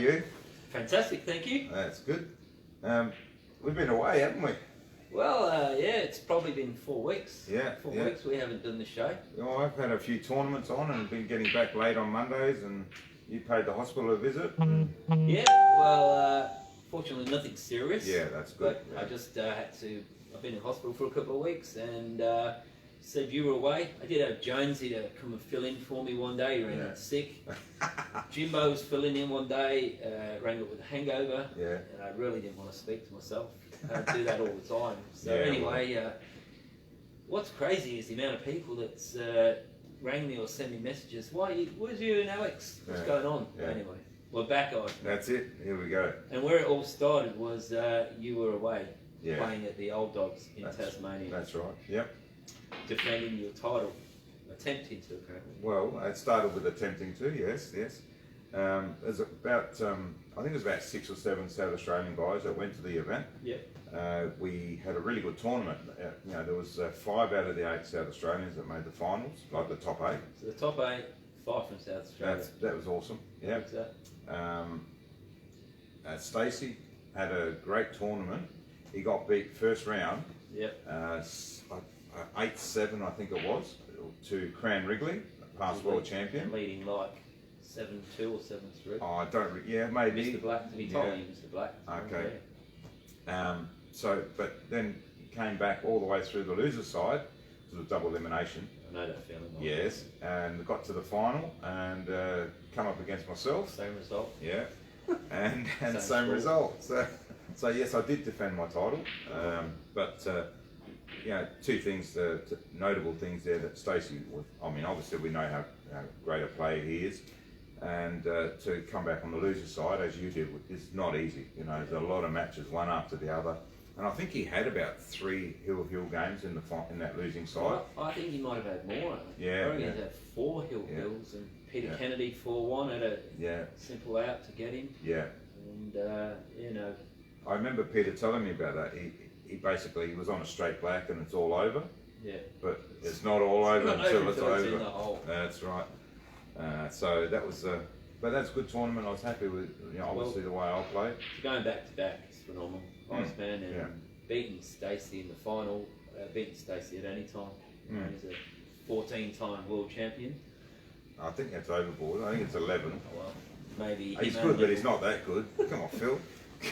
You? Fantastic, thank you. That's good. We've been away, haven't we? Well, yeah, it's probably been 4 weeks. Yeah. 4 weeks we haven't done the show. Well, I've had a few tournaments on and been getting back late on Mondays, and you paid the hospital a visit. Yeah, well, fortunately nothing serious. Yeah, that's good. But I just I've been in hospital for a couple of weeks and said you were away. I did have Jonesy to come and fill in for me one day. He ran out sick. Jimbo was filling in one day, rang up with a hangover. Yeah. And I really didn't want to speak to myself. I do that all the time. So Yeah, anyway, what's crazy is the amount of people that's rang me or sent me messages. Where's you and Alex? What's going on? Yeah. Anyway, we're back on. That's it. Here we go. And where it all started was you were away playing at the Old Dogs in Tasmania. That's right. Yep. Defending your title, attempting to apparently. Well, it started with attempting to. Yes. There's about I think it was about 6 or 7 South Australian guys that went to the event. Yep. We had a really good tournament. There was 5 out of the 8 South Australians that made the finals, like the top 8. So the top 8, 5 from South Australia. That was awesome. Yeah. Stacey had a great tournament. He got beat first round. Yep. 8-7, I think it was, to Cran Reilly, past world champion. Leading like 7-2 or 7-3. Oh, I don't. Yeah, maybe. Mr. Black. To be told you, Mr. Black. Okay. But then came back all the way through the loser side to the double elimination. I know that feeling. Yes, and got to the final and come up against myself. Same result. Yeah, and same result. So yes, I did defend my title, but. 2 things, notable things there that Stacey was. I mean, obviously we know how great a player he is, and to come back on the loser side as you did is not easy. There's a lot of matches, one after the other, and I think he had about 3 hill games in that losing side. Well, I think he might have had more. Yeah, I think he's had 4 hills, and Peter Kennedy 4-1 had a simple out to get him. Yeah, and I remember Peter telling me about that. He basically was on a straight black and it's all over. Yeah. But it's not all over until it's over. In the hole. That's right. So that was but that's a good tournament. I was happy with obviously the way I played. Going back to back is phenomenal. Iceman and beating Stacey in the final, beating Stacey at any time. He's a 14-time world champion. I think that's overboard. I think it's 11. Well, maybe he's good, but he's not that good. Come on, Phil.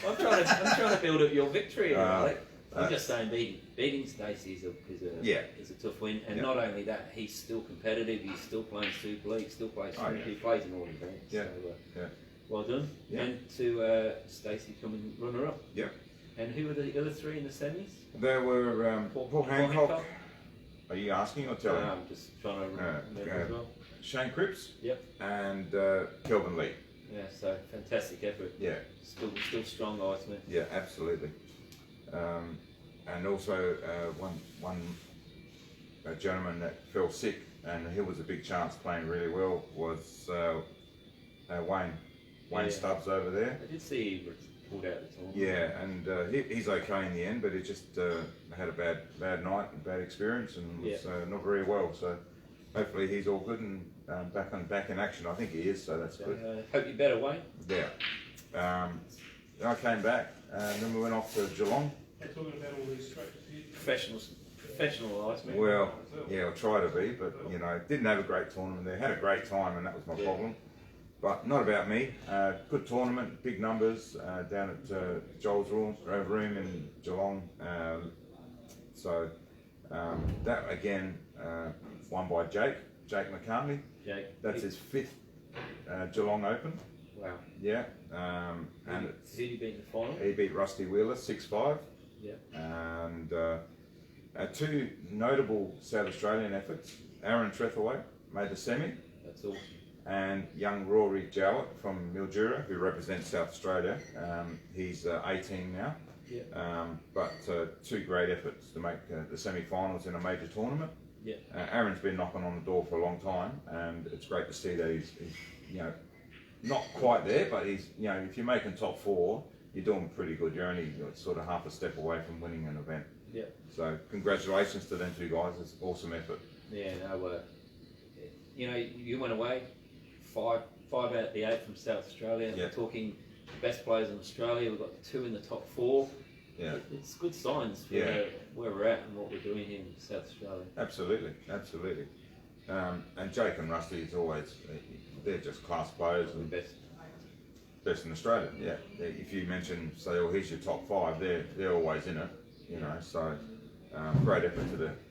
I'm trying to build up your victory, Alec. I'm just saying, beating Stacey is a tough win, and not only that, he's still competitive. He's still playing Super League, still plays Snooker. He plays in all events. Yeah. So, well done. Yeah. And to Stacey coming runner up. Yeah. And who were the other 3 in the semis? There were Paul Hancock. Are you asking or telling? I'm just trying to remember as well. Shane Cripps. Yep. And Kelvin Lee. Yeah. So fantastic effort. Yeah. Still strong, Iceman. Yeah, absolutely. And also one gentleman that fell sick, and he was a big chance playing really well, was Wayne Stubbs over there. I did see he pulled out the tournament. Yeah, and he's okay in the end, but he just had a bad night and bad experience and was not very well. So hopefully he's all good and back in action. I think he is, so that's good. Hope you're better, Wayne. Yeah. Then I came back, and then we went off to Geelong. Talking about all these professional Iceman. Well, yeah, I'll try to be, but didn't have a great tournament there. Had a great time, and that was my problem. But not about me. Good tournament, big numbers down at Joel's room in Geelong. So that again won by Jake McCartney. That's his 5th Geelong Open. Wow. Yeah. Who did he beat in the final? He beat Rusty Wheeler 6-5. Yeah. And 2 notable South Australian efforts. Aaron Trethaway made the semi. That's awesome. And young Rory Jowett from Mildura, who represents South Australia. He's 18 now. Yeah. But 2 great efforts to make the semi-finals in a major tournament. Yeah. Aaron's been knocking on the door for a long time, and it's great to see that he's not quite there, but he's if you're making top 4, you're doing pretty good. You're only sort of half a step away from winning an event. Yeah. So congratulations to them 2 guys. It's awesome effort. Yeah. No. You went away 5 5 out of the 8 from South Australia. Yeah. We're talking best players in Australia. We've got 2 in the top 4. Yeah. It's good signs for where we're at and what we're doing here in South Australia. Absolutely, absolutely. And Jake and Rusty is always, they're just class players and best in Australia. Yeah. If you mention, say, oh, here's your top 5, they're always in it. You know, so great effort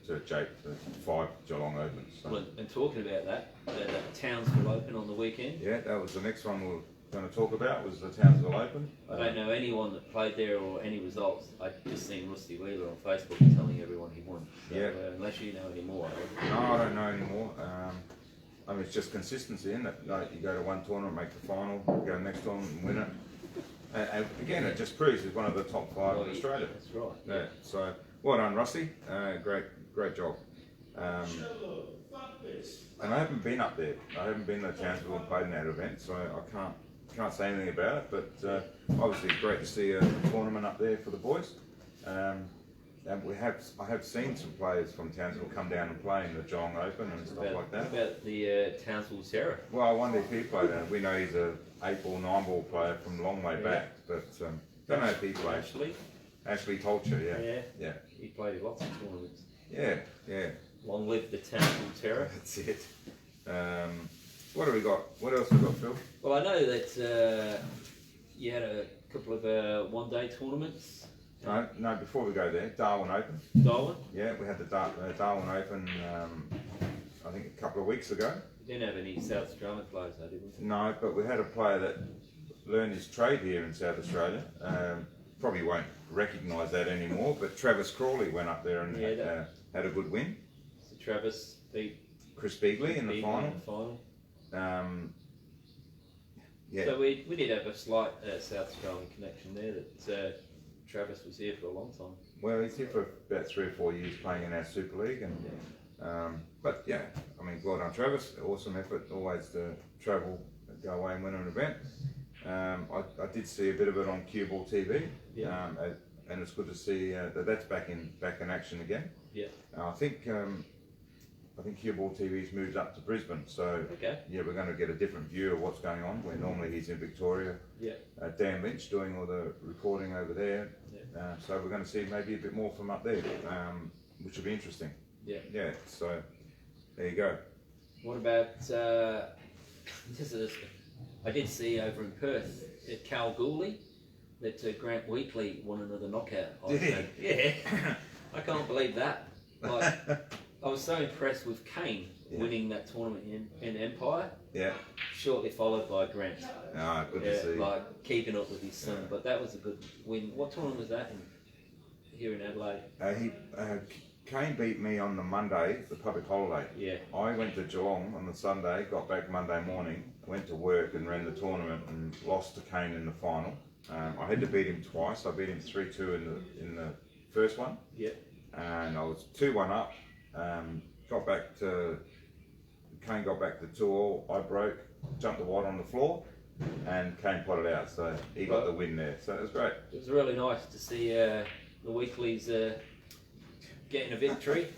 to Jake, the 5 Geelong Opens. So. Well, and talking about that, Townsville Open on the weekend. Yeah, that was the next one we were going to talk about, was the Townsville Open. I don't know anyone that played there or any results. I just seen Rusty Wheeler on Facebook telling everyone he won. So, yeah. Unless you know any more. No, I don't know anymore. I mean, it's just consistency, isn't it? Like, you go to one tournament, make the final, go to the next tournament and win it. And again, it just proves he's one of the top 5 in Australia. That's right. Yeah. So, well done, Rusty. Great job. And I haven't been up there. I haven't been to Townsville and played in that event, so I can't say anything about it. But obviously, great to see a tournament up there for the boys. And I have seen some players from Townsville come down and play in the Geelong Open and stuff like that. What about the Townsville Sarah? Well, I wonder if he played. We know he's a 8-ball, 9-ball player from a long way back, but don't know if he played. Ashley Tolcher, yeah. He played lots of tournaments. Yeah. Long live the Townsville Terror. That's it. What have we got? What else have we got, Phil? Well, I know that you had a couple of one-day tournaments. No, before we go there, Darwin Open. Darwin? Yeah, we had the Darwin Open, I think a couple of weeks ago. We didn't have any South Australian players, though, did we? No, but we had a player that learned his trade here in South Australia. Probably won't recognise that anymore, but Travis Crawley went up there and had a good win. So Travis beat Chris Beagley in the final. Yeah. So we did have a slight South Australian connection there, that Travis was here for a long time. Well, he's here for about 3 or 4 years playing in our Super League, and but yeah, I mean, well done, Travis. Awesome effort, always to travel, go away and win an event. I did see a bit of it on Cue Ball TV, and it's good to see that's back in action again. Yeah. I think Cue Ball TV's moved up to Brisbane, so yeah, we're going to get a different view of what's going on. Where normally he's in Victoria. Yeah. Dan Lynch doing all the recording over there. Yeah. So we're going to see maybe a bit more from up there, which will be interesting. Yeah. Yeah. So there you go. What about I did see over in Perth at Kalgoorlie that Grant Wheatley won another knockout. Did he? Yeah. I can't believe that. Like, I was so impressed with Kane winning that tournament in Empire. Yeah. Shortly followed by Grant. Ah, good to see. Like keeping up with his son. But that was a good win. What tournament was that here in Adelaide? Kane beat me on the Monday, the public holiday. Yeah. I went to Geelong on the Sunday, got back Monday morning, went to work and ran the tournament and lost to Kane in the final. I had to beat him twice. I beat him 3-2 in the first one. Yeah. And I was 2-1 up. Kane got back to 2-all. I broke, jumped the wide on the floor, and Kane potted out. So he got the win there. So it was great. It was really nice to see the Weekleys getting a victory,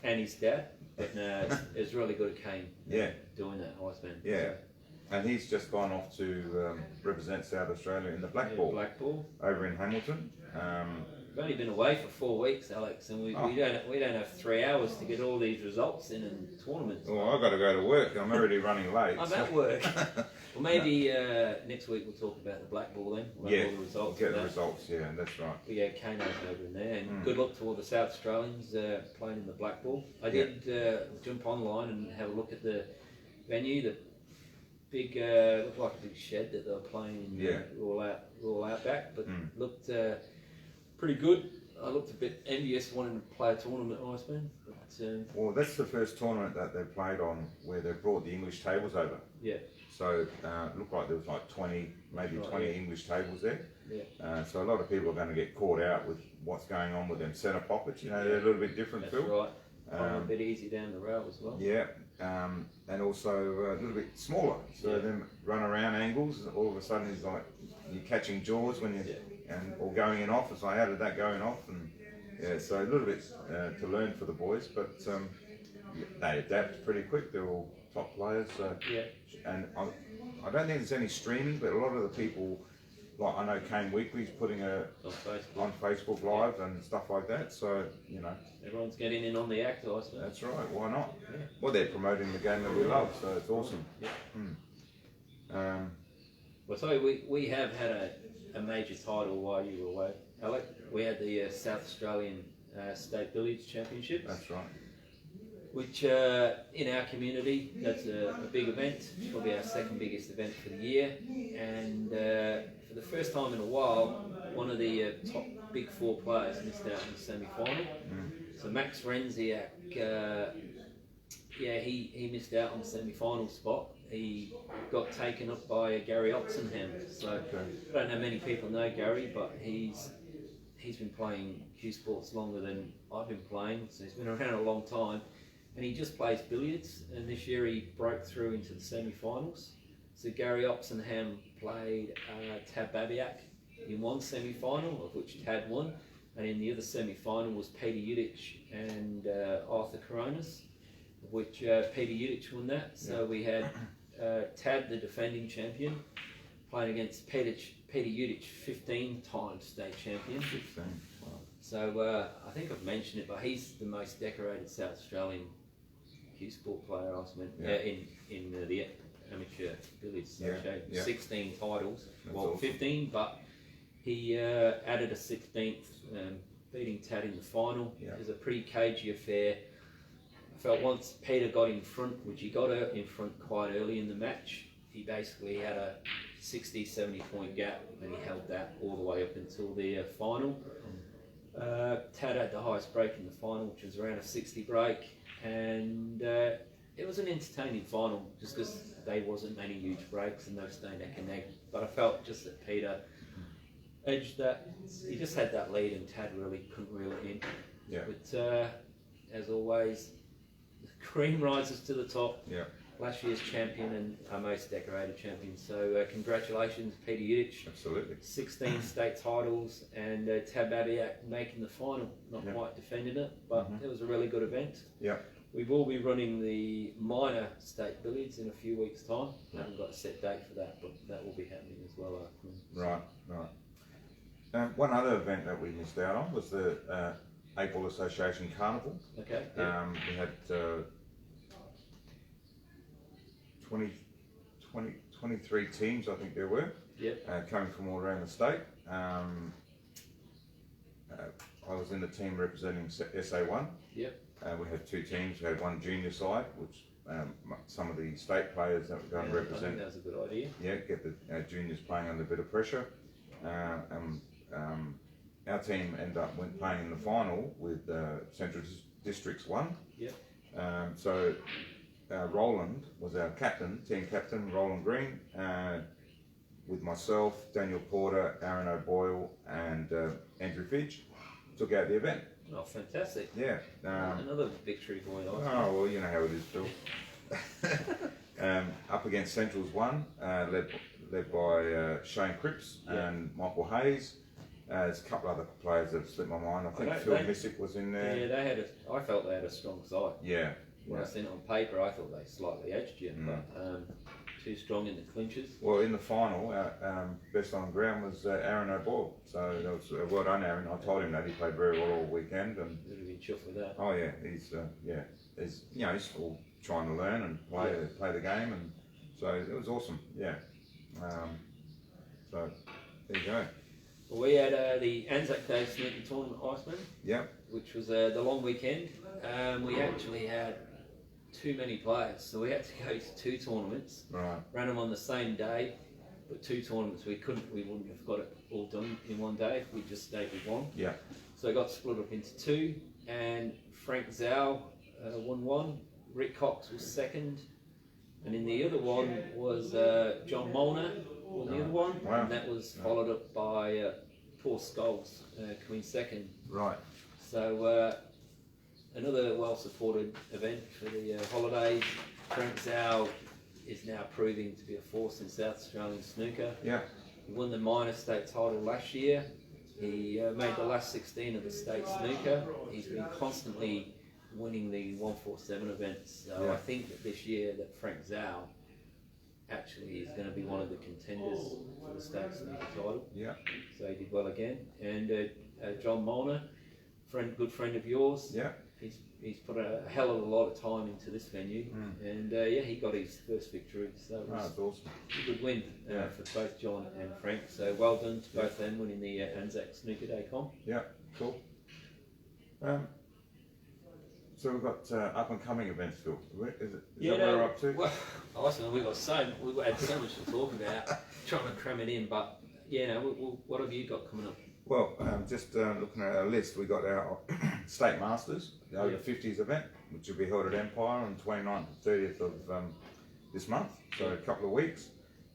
and his dad. But it was really good of Kane doing that, Iceman. Yeah. And he's just gone off to represent South Australia in the Black Ball over in Hamilton. We've only been away for 4 weeks, Alex, and we don't have 3 hours to get all these results in tournaments. Well, I've got to go to work. I'm already running late. I'm at work. Well, maybe next week we'll talk about the Black Ball then. We'll have all the results. Get the results. Yeah, that's right. We had Kano's over in there, and good luck to all the South Australians playing in the Black Ball. I did jump online and have a look at the venue. The big looked like a big shed that they were playing in all out back, but looked pretty good. I looked a bit envious wanting to play a tournament, Iceman. Well, that's the first tournament that they've played on where they've brought the English tables over. Yeah. So it looked like there was like 20 English tables there. Yeah. So a lot of people are going to get caught out with what's going on with them centre pockets. You know, they're a little bit different, Phil. That's right. A bit easy down the rail as well. Yeah. And also a little bit smaller. So them run around angles, all of a sudden it's like you're catching jaws when you or going in off. It's like, how did that go in off? And so a little bit to learn for the boys, but they adapt pretty quick. They're all top players. And I don't think there's any streaming, but a lot of the people, like I know Kane Weekly's putting on Facebook Live and stuff like that. So everyone's getting in on the act, I suppose. That's right. Why not? Yeah. Well, they're promoting the game that we love, so it's awesome. Yeah. Well, so we have had a major title while you were away, Alec. We had the South Australian State Billiards Championship. That's right. Which in our community, that's a big event. It's probably our second biggest event for the year. And for the first time in a while, one of the top big four players missed out in the semi-final. So Max Renziak, he missed out on the semi-final spot. He got taken up by Gary Oxenham. So I don't know many people know Gary, but he's been playing Q Sports longer than I've been playing. So he's been around a long time. And he just plays billiards, and this year he broke through into the semi-finals. So Gary Oxenham played Tad Babiak in one semi-final, of which Tad won, and in the other semi-final was Peter Udich and Arthur Coronas, of which Peter Udich won that. So we had Tad, the defending champion, playing against Peter Udich, 15-time state champion. 15. Wow. So I think I've mentioned it, but he's the most decorated South Australian Q Sport player in the amateur billiards. 16 titles, That's well awesome. 15, but he added a 16th, beating Tad in the final. It was a pretty cagey affair. I felt once Peter got in front, which he got in front quite early in the match, he basically had a 60-70 point gap, and he held that all the way up until the final. Tad had the highest break in the final, which was around a 60 break, and it was an entertaining final just because there wasn't many huge breaks and no staying neck and neck. But I felt just that Peter edged that. He just had that lead, and Tad really couldn't reel it in. Yeah. But as always, the cream rises to the top. Yeah. Last year's champion and our most decorated champion. So congratulations, Peter Udich. Absolutely. 16 state titles, and Tad Babiak making the final. Not quite defending it, but it was a really good event. Yeah. We will be running the minor state billiards in a few weeks' time. I haven't got a set date for that, but that will be happening as well. Right. One other event that we missed out on was the April Association Carnival. Okay. We had 23 teams, I think there were, coming from all around the state. I was in the team representing SA1. Yep. We had two teams. We had one junior side, which some of the state players that were going to represent. I think that was a good idea. Yeah, get the juniors playing under a bit of pressure. Our team ended up playing in the final with Central Districts 1. Yep. So Roland was our captain, team captain, Roland Green, with myself, Daniel Porter, Aaron O'Boyle, and Andrew Fidge, took out the event. Oh, fantastic. Yeah. Another victory for you. Oh, well, you know how it is, Phil. Up against Central's 1, led by Shane Cripps and Michael Hayes. There's a couple other players that have slipped my mind. I think Phil Missick was in there. Yeah, I felt they had a strong side. Yeah. When I seen it on paper, I thought they slightly edged you, but too strong in the clinches. Well, in the final, best on ground was Aaron O'Boyle. So that was well done, Aaron. I told him that he played very well all weekend, and Would have been chuffed with that. oh yeah, he's he's still trying to learn and play the game, and so it was awesome. Yeah. So there you go. Well, we had the Anzac Day Snooker Tournament Iceman. Yep. Which was the long weekend. We actually had too many players, so we had to go to 2 tournaments. Right. Ran them on the same day, but 2 tournaments we wouldn't have got it all done in one day if we just stayed with one. Yeah. So it got split up into 2, and Frank Zhao won 1, Rick Cox was 2nd, and in the other one was John Molnar won the other one, and that was followed up by Paul Scholes coming 2nd. Right. So another well-supported event for the holidays. Frank Zhao is now proving to be a force in South Australian snooker. Yeah. He won the minor state title last year. He made the last 16 of the state snooker. He's been constantly winning the 147 events. So I think that this year that Frank Zhao actually is going to be one of the contenders for the state snooker title. Yeah. So he did well again. And John Molnar, good friend of yours. Yeah. He's put a hell of a lot of time into this venue, and yeah, he got his first victory. So it was that's awesome. a good win for both John and Frank. So well done to both them winning the Anzac Snooker Day comp. Yeah, cool. So we've got up and coming events, Phil. Is that what we're up to? Well, awesome. We've had so much to talk about, trying to cram it in. But yeah, what have you got coming up? Well, just looking at our list, we got our State Masters, the over 50s event, which will be held at Empire on 29th and 30th of this month, so a couple of weeks.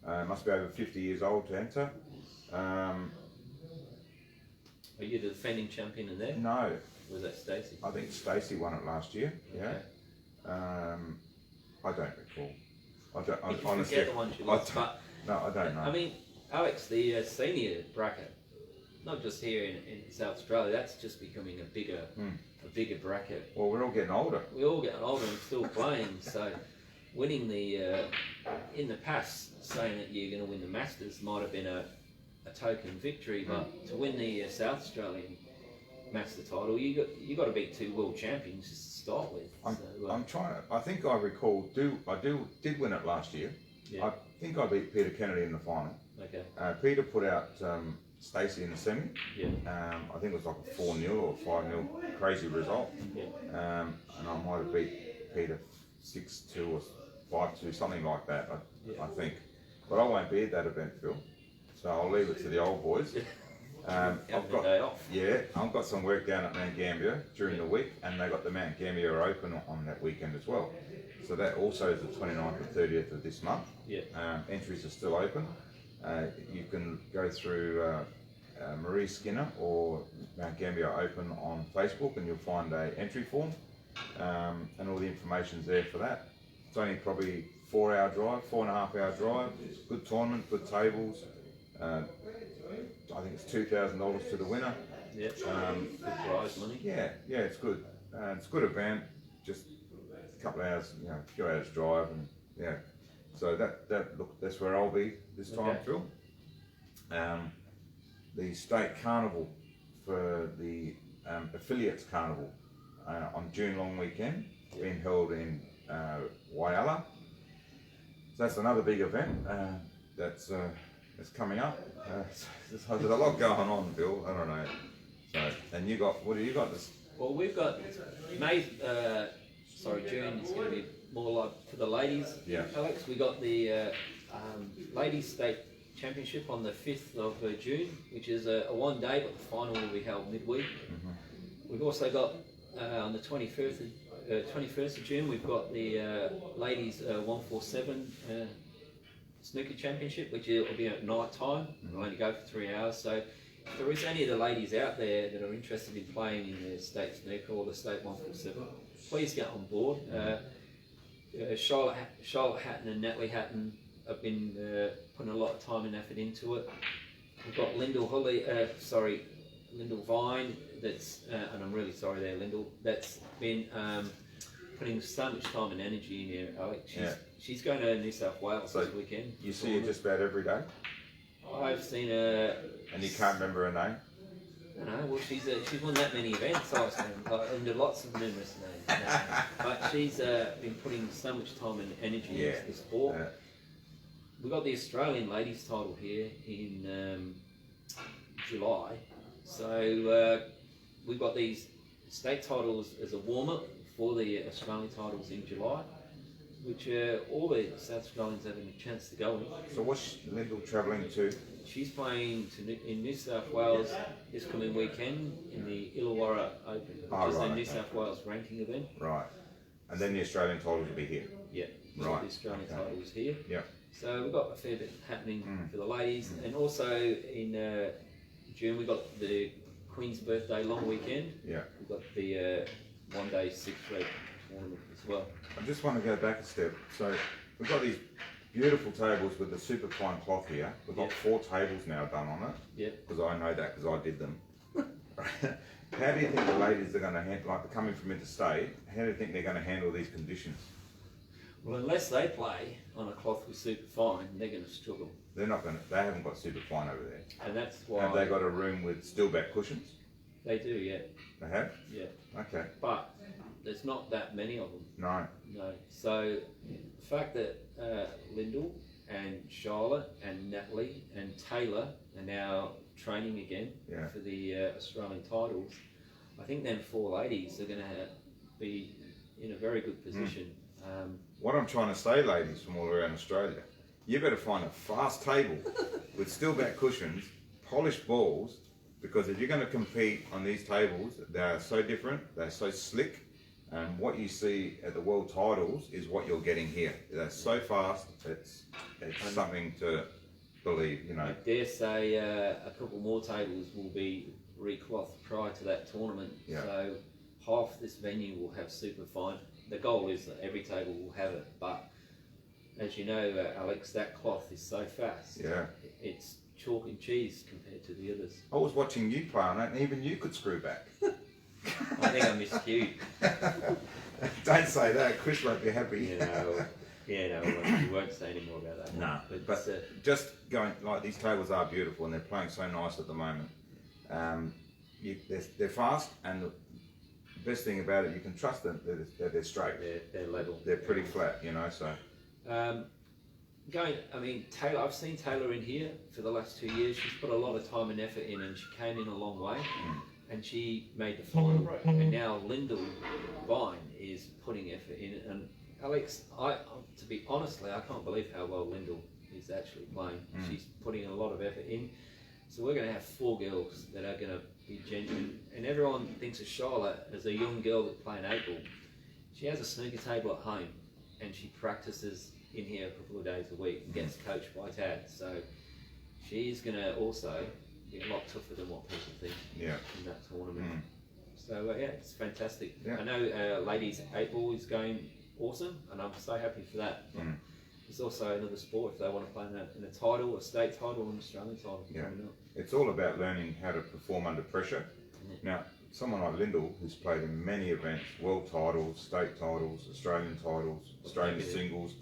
Must be over 50 years old to enter. Are you the defending champion in there? No. Was that Stacey? I think Stacey won it last year. Okay. Yeah. I don't recall. I honestly. Forget the ones you lost, but no, I don't know. I mean, Alex, the senior bracket, not just here in South Australia, that's just becoming a bigger bracket. Well, we're all getting older. We're all getting older and still playing, so winning the in the past, saying that you're going to win the Masters might have been a token victory, but to win the South Australian Master title, you got to beat 2 world champions just to start with. I'm trying to. I think I recall. Did win it last year. Yeah. I think I beat Peter Kennedy in the final. Okay. Peter put out Stacey in the semi. Yeah. I think it was like a 4-0 or 5-0 crazy result. Yeah. And I might have beat Peter 6-2 or 5-2, something like that. I think. But I won't be at that event, Phil. So I'll leave it to the old boys. I've got a day off. Yeah, I've got some work down at Mount Gambier during the week, and they got the Mount Gambier Open on that weekend as well. So that also is the 29th and 30th of this month. Yeah. Entries are still open. You can go through Marie Skinner or Mount Gambier Open on Facebook, and you'll find a entry form, and all the information's there for that. It's only probably 4-hour drive, 4.5-hour drive. Good tournament, good tables. I think it's $2,000 to the winner. Yeah. Good prize money. Yeah, it's good. It's a good event. Just a couple of hours, a few hours drive, and yeah. So that's where I'll be this time, Phil. The state carnival for the affiliates carnival on June long weekend, being held in Whyalla. So that's another big event that's coming up. So there's a lot going on, Bill. I don't know. So, and what do you got? Well, we've got June. It's going to be more like for the ladies. Yeah. Alex, we got the ladies state championship on the 5th of June, which is a one-day, but the final will be held midweek. We've also got on the 21st of June, we've got the ladies 147 snooker championship, which will be at night time. It'll only go for 3 hours. So if there is any of the ladies out there that are interested in playing in the state snooker or the state 147, please get on board. Charlotte Hatton and Natalie Hatton have been putting a lot of time and effort into it. We've got Lyndall Vine, that's, and I'm really sorry there, Lyndall, that's been putting so much time and energy in here, Alec. She's going to New South Wales this weekend. You see her just about every day? I've seen her. And you can't remember her name? No, well, she's won that many events, I've seen, under lots of numerous names. But she's been putting so much time and energy into the sport. We've got the Australian ladies title here in July. So we've got these state titles as a warm-up for the Australian titles in July, which all the South Australians having a chance to go in. So what's Lyndall travelling to? She's playing in New South Wales this coming weekend in the Illawarra Open, which is the New South Wales ranking event. Right. And then the Australian titles will be here? Yeah. Right. The Australian title is here. Yeah. So we've got a fair bit happening for the ladies. And also in June we've got the Queen's Birthday long weekend. Yeah. We've got the one-day 6-leg tournament as well. I just want to go back a step. So we've got these beautiful tables with the super fine cloth here. We've got 4 tables now done on it. Yeah. Because I know that because I did them. How do you think the ladies are going to handle, like coming from interstate, how do you think they're going to handle these conditions? Well, unless they play on a cloth with super fine, they're going to struggle. They're not going to. They haven't got super fine over there. And that's why. Have they got a room with steel back cushions? They do, yeah. They have. Yeah. Okay. But there's not that many of them. No. No. So the fact that Lyndall and Charlotte and Natalie and Taylor are now training again for the Australian titles, I think them 4 ladies are going to be in a very good position. What I'm trying to say, ladies from all around Australia, you better find a fast table with steel back cushions, polished balls, because if you're going to compete on these tables, they're so different, they're so slick, and what you see at the world titles is what you're getting here. They're so fast, it's something to believe, you know. I dare say a couple more tables will be reclothed prior to that tournament, so half this venue will have super fine. The goal is that every table will have it, but as you know, Alex, that cloth is so fast. Yeah. It's chalk and cheese compared to the others. I was watching you play on it, and even you could screw back. I think I miscued. Don't say that. Chris won't be happy. We won't say any more about that. No, but just going, like, these tables are beautiful and they're playing so nice at the moment. They're fast, and the best thing about it, you can trust them that they're straight. They're level. They're pretty flat, you know. So Taylor, I've seen Taylor in here for the last 2 years. She's put a lot of time and effort in, and she came in a long way. And she made the final. And now Lyndall Vine is putting effort in. And Alex, to be honestly, I can't believe how well Lyndall is actually playing. She's putting a lot of effort in. So we're going to have 4 girls that are going to be genuine. And everyone thinks of Charlotte as a young girl that playing April. She has a snooker table at home, and she practices in here a couple of days a week and gets coached by Tad. So she's going to also be a lot tougher than what people think in that tournament. So it's fantastic. I know ladies 8-ball is going awesome, and I'm so happy for that. It's also another sport if they want to play in a title, a state title, an Australian title. It's all about learning how to perform under pressure. Now, someone like Lyndall, who's played in many events, world titles, state titles, Australian singles,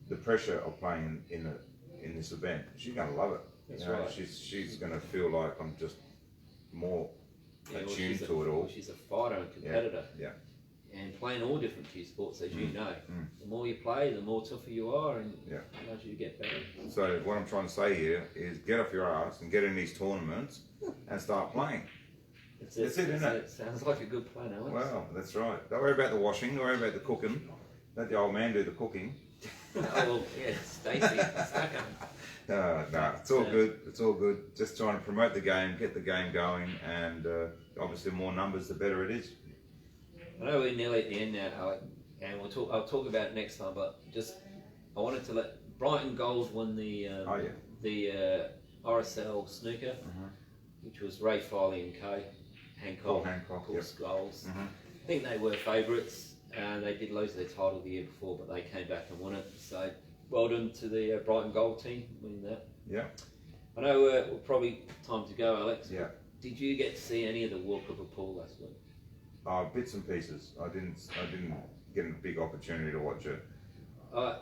the pressure of playing in this event, she's going to love it. That's you know, right. She's going to feel like I'm just more attuned to it all. She's a fighter and competitor. Yeah. And playing all different cue sports, as you know. The more you play, the more tougher you are, and as you get better. So what I'm trying to say here is get off your ass and get in these tournaments and start playing. That's it, isn't it? Sounds like a good plan, Alex. Well, that's right. Don't worry about the washing, don't worry about the cooking. Let the old man do the cooking. Stacey. No, it's all good. It's all good. Just trying to promote the game, get the game going, and obviously more numbers, the better it is. I know we're nearly at the end now, Alec, and I'll talk about it next time. But I wanted to let Brighton Gold won the RSL Snooker, which was Ray Reilly and Co. Hancock, Skulls. I think they were favourites, and they did lose their title the year before, but they came back and won it. So well done to the Brighton Gold team winning that. Yeah. I know we're probably time to go, Alex. Yeah. Did you get to see any of the World Cup of Pool last week? Bits and pieces. I didn't get a big opportunity to watch it. I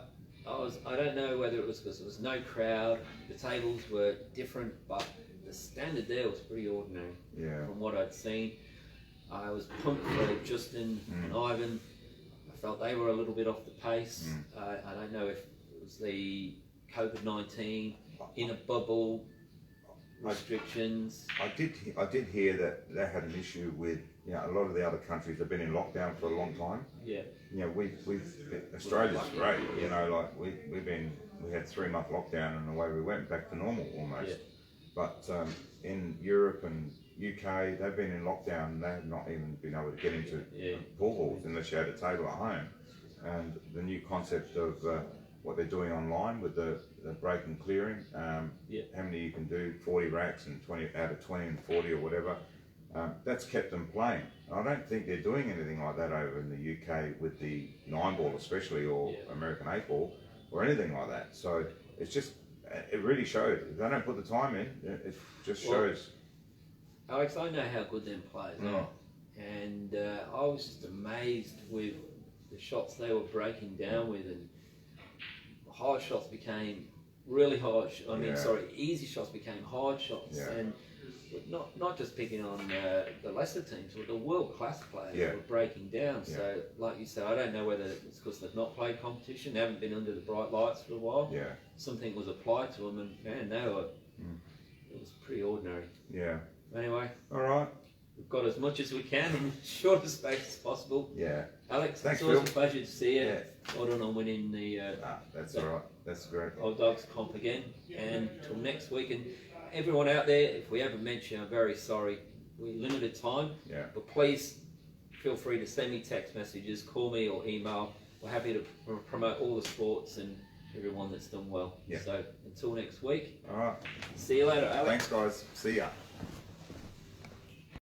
don't know whether it was because there was no crowd, the tables were different, but the standard there was pretty ordinary from what I'd seen. I was pumped for Justin and Ivan. I felt they were a little bit off the pace. I don't know if it was the COVID-19 in a bubble restrictions. I did hear that they had an issue with a lot of the other countries have been in lockdown for a long time. Yeah. Australia's great. You know, like we had 3-month lockdown and away we went back to normal almost. Yeah. But in Europe and UK, they've been in lockdown and they have not even been able to get into pool halls unless you had a table at home. And the new concept of what they're doing online with the break and clearing, how many you can do, 40 racks and 20 out of 20 and 40 or whatever, that's kept them playing. I don't think they're doing anything like that over in the UK with the 9-ball especially, or American 8-ball or anything like that. So it's just, it really shows. If they don't put the time in, it just shows. Alex, I know how good them players are, and I was just amazed with the shots they were breaking down with, and hard shots became really hard. Easy shots became hard shots, and not just picking on the lesser teams, but the world class players were breaking down. So, like you said, I don't know whether it's because they've not played competition, they haven't been under the bright lights for a while. Yeah. Something was applied to them, and man, it was pretty ordinary. Yeah. Anyway. All right. We've got as much as we can in the shortest space as possible. Yeah. Alex, Thanks, it's always Phil. a pleasure to see you. Yeah. Well done on winning the that's all right. That's great. Old Dogs comp again. And until next week. And everyone out there, if we haven't mentioned, I'm very sorry. We're limited time. Yeah. But please feel free to send me text messages, call me or email. We're happy to promote all the sports and everyone that's done well. Yeah. So until next week. All right. See you later, Alex. Thanks, guys. See ya.